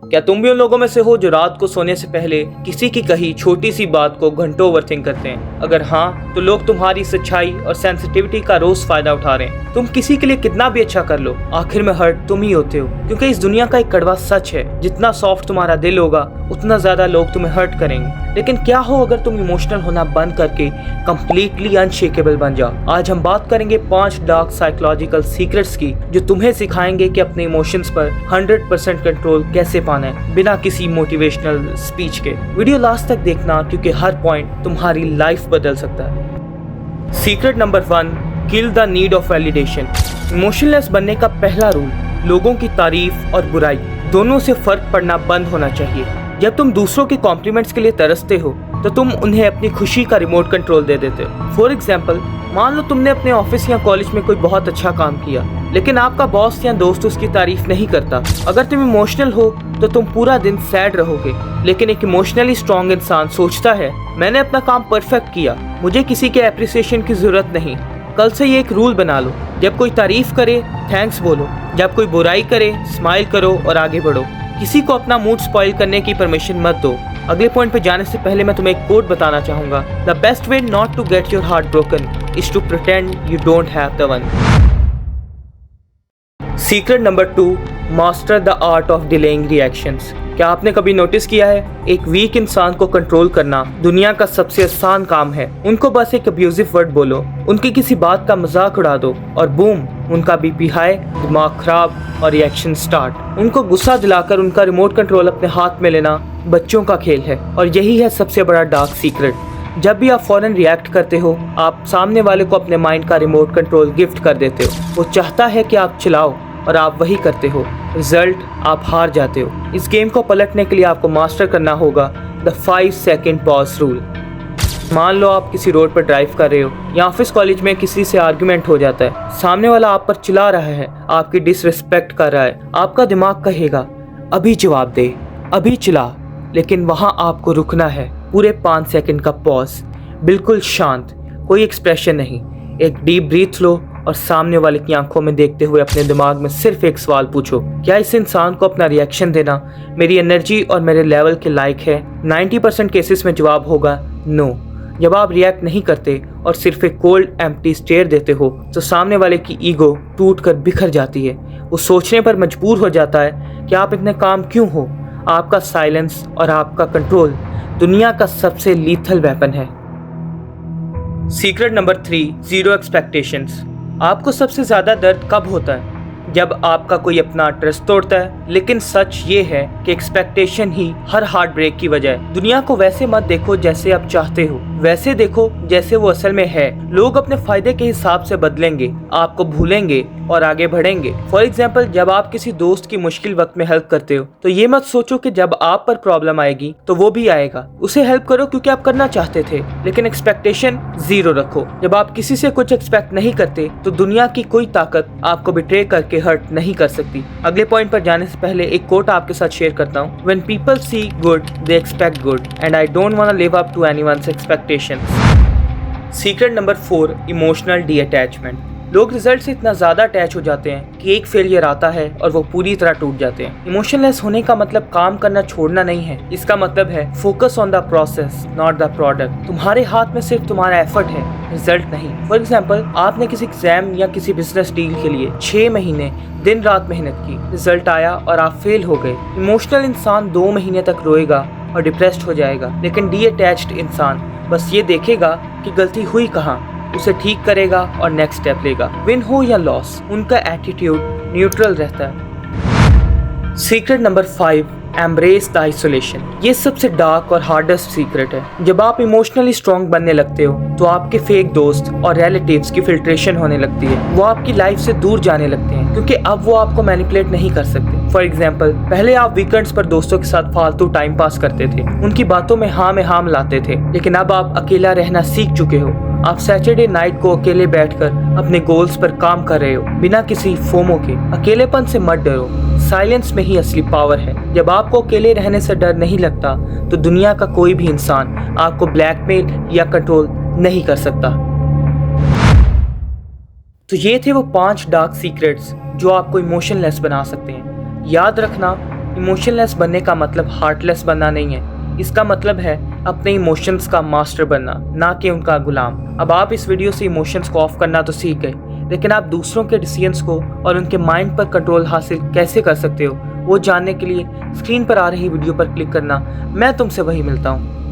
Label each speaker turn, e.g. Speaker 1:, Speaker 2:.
Speaker 1: क्या तुम भी उन लोगों में से हो जो रात को सोने से पहले किसी की कही छोटी सी बात को घंटों ओवरथिंक करते हैं? अगर हाँ, तो लोग तुम्हारी सच्चाई और सेंसिटिविटी का रोज फायदा उठा रहे हैं। तुम किसी के लिए कितना भी अच्छा कर लो, आखिर में हर्ट तुम ही होते हो, क्योंकि इस दुनिया का एक कड़वा सच है, जितना सॉफ्ट तुम्हारा दिल होगा उतना ज्यादा लोग तुम्हें हर्ट करेंगे। लेकिन क्या हो अगर तुम इमोशनल होना बंद करके कंप्लीटली अनशेकेबल बन जाओ। आज हम बात करेंगे 5 डार्क साइकोलॉजिकल सीक्रेट्स की, जो तुम्हें सिखाएंगे कि अपने इमोशंस पर 100% कंट्रोल कैसे पाना है बिना किसी मोटिवेशनल स्पीच के। वीडियो लास्ट तक देखना, क्योंकि हर पॉइंट तुम्हारी लाइफ बदल सकता है। Secret number 1, kill the need of validation. Emotionless बनने का पहला रूल, लोगों की तारीफ और बुराई दोनों से फर्क पड़ना बंद होना चाहिए। जब तुम दूसरों के कॉम्प्लीमेंट्स के लिए तरसते हो तो तुम उन्हें अपनी खुशी का रिमोट कंट्रोल दे देते हो। फॉर एग्जाम्पल, मान लो तुमने अपने ऑफिस या कॉलेज में कोई बहुत अच्छा काम किया, लेकिन आपका बॉस या दोस्त उसकी तारीफ नहीं करता। अगर तुम इमोशनल हो तो तुम पूरा दिन सैड रहोगे, लेकिन एक इमोशनली स्ट्रॉन्ग इंसान सोचता है, मैंने अपना काम परफेक्ट किया, मुझे किसी के अप्रिसिएशन की जरूरत नहीं। कल से ये एक रूल बना लो, जब कोई तारीफ करे थैंक्स बोलो, जब कोई बुराई करे स्माइल करो और आगे बढ़ो। किसी को अपना मूड स्पॉइल करने की परमिशन मत दो। अगले पॉइंट पे जाने से पहले मैं तुम्हें एक कोट बताना चाहूंगा, the best way not to get your heart broken is to pretend you don't have the one. Secret number 2, master the art of delaying reactions. क्या आपने कभी नोटिस किया है, एक वीक इंसान को कंट्रोल करना दुनिया का सबसे आसान काम है। उनको बस एक अब्यूजिव वर्ड बोलो, उनकी किसी बात का मजाक उड़ा दो और बूम, उनका बीपी हाई, दिमाग खराब और रिएक्शन स्टार्ट। उनको गुस्सा दिलाकर उनका रिमोट कंट्रोल अपने हाथ में लेना बच्चों का खेल है, और यही है सबसे बड़ा डार्क सीक्रेट। जब भी आप फौरन रिएक्ट करते हो, आप सामने वाले को अपने माइंड का रिमोट कंट्रोल गिफ्ट कर देते हो। वो चाहता है कि आप चिल्लाओ और आप वही करते हो, रिजल्ट आप हार जाते हो। इस गेम को पलटने के लिए आपको मास्टर करना होगा द 5 सेकंड पॉज रूल। मान लो आप किसी रोड पर ड्राइव कर रहे हो या ऑफिस कॉलेज में किसी से आर्गुमेंट हो जाता है, सामने वाला आप पर चिल्ला रहा है, आपकी डिसरिस्पेक्ट कर रहा है। आपका दिमाग कहेगा अभी जवाब दे, अभी चिल्ला, लेकिन वहां आपको रुकना है। पूरे 5 सेकंड का पॉज, बिल्कुल शांत, कोई एक्सप्रेशन नहीं। एक डीप ब्रीथ लो और सामने वाले की आंखों में देखते हुए अपने दिमाग में सिर्फ एक सवाल पूछो, क्या इस इंसान को अपना रिएक्शन देना मेरी एनर्जी और मेरे लेवल के लायक है? 90% केसेस में जवाब होगा नो। जब आप रिएक्ट नहीं करते और सिर्फ एक कोल्ड एम्प्टी स्टेयर देते हो, तो सामने वाले की ईगो टूट कर बिखर जाती है। वो सोचने पर मजबूर हो जाता है कि आप इतने काम क्यों हो। आपका साइलेंस और आपका कंट्रोल दुनिया का सबसे लीथल वेपन है। Secret number 3, zero expectations. आपको सबसे ज्यादा दर्द कब होता है? जब आपका कोई अपना ट्रस्ट तोड़ता है। लेकिन सच ये है कि एक्सपेक्टेशन ही हर हार्ट ब्रेक की वजह है। दुनिया को वैसे मत देखो जैसे आप चाहते हो, वैसे देखो जैसे वो असल में है। लोग अपने फायदे के हिसाब से बदलेंगे, आपको भूलेंगे और आगे बढ़ेंगे। फॉर एग्जाम्पल, जब आप किसी दोस्त की मुश्किल वक्त में हेल्प करते हो, तो ये मत सोचो कि जब आप पर प्रॉब्लम आएगी तो वो भी आएगा। उसे हेल्प करो क्योंकि आप करना चाहते थे, लेकिन एक्सपेक्टेशन जीरो रखो। जब आप किसी से कुछ एक्सपेक्ट नहीं करते तो दुनिया की कोई ताकत आपको बिट्रे करके हर्ट नहीं कर सकती। अगले पॉइंट पर जाने से पहले एक कोट आपके साथ शेयर करता हूँ, When people see good, they expect good, and I don't wanna live up to anyone's expectations. Secret number 4, emotional detachment. लोग रिजल्ट से इतना ज्यादा अटैच हो जाते हैं कि एक फेलियर आता है और वो पूरी तरह टूट जाते हैं। इमोशनलेस होने का मतलब काम करना छोड़ना नहीं है, इसका मतलब है focus on the process not the product. तुम्हारे हाथ में सिर्फ तुम्हारा एफर्ट है, रिजल्ट नहीं। फॉर एग्जाम्पल, आपने किसी एग्जाम या किसी बिजनेस डील के लिए 6 महीने दिन रात मेहनत की, रिजल्ट आया और आप फेल हो गए। इमोशनल इंसान 2 महीने तक रोएगा और डिप्रेस्ड हो जाएगा, लेकिन डीअटैच्ड इंसान बस ये देखेगा कि गलती हुई कहाँ, उसे ठीक करेगा और नेक्स्ट स्टेप लेगा। विन हो या लॉस, उनका एटीट्यूड न्यूट्रल रहता है। Secret number 5, embrace the isolation. ये सबसे डार्क और हार्डेस्ट सीक्रेट है। जब आप इमोशनली स्ट्रॉन्ग बनने लगते हो तो आपके फेक दोस्त और रिलेटिव्स की फिल्ट्रेशन होने लगती है। वो आपकी लाइफ से दूर जाने लगते हैं क्योंकि अब वो आपको मैनिपुलेट नहीं कर सकते। फॉर एग्जाम्पल, पहले आप वीकेंड्स पर दोस्तों के साथ फालतू टाइम पास करते थे, उनकी बातों में हाँ मिलाते थे, लेकिन अब आप अकेला रहना सीख चुके हो। आप सैटरडे नाइट को अकेले बैठकर अपने गोल्स पर काम कर रहे हो, बिना किसी फोमो के। अकेलेपन से मत डरो, साइलेंस में ही असली पावर है। जब आपको अकेले रहने से डर नहीं लगता तो दुनिया का कोई भी इंसान आपको ब्लैकमेल या कंट्रोल नहीं कर सकता। तो ये थे वो 5 डार्क सीक्रेट्स जो आपको इमोशनलेस बना सकते हैं। याद रखना, इमोशनलेस बनने का मतलब हार्टलेस बनना नहीं है, इसका मतलब है अपने इमोशंस का मास्टर बनना, ना कि उनका गुलाम। अब आप इस वीडियो से इमोशंस को ऑफ करना तो सीख गए, लेकिन आप दूसरों के डिसीजंस को और उनके माइंड पर कंट्रोल हासिल कैसे कर सकते हो, वो जानने के लिए स्क्रीन पर आ रही वीडियो पर क्लिक करना। मैं तुमसे वही मिलता हूँ।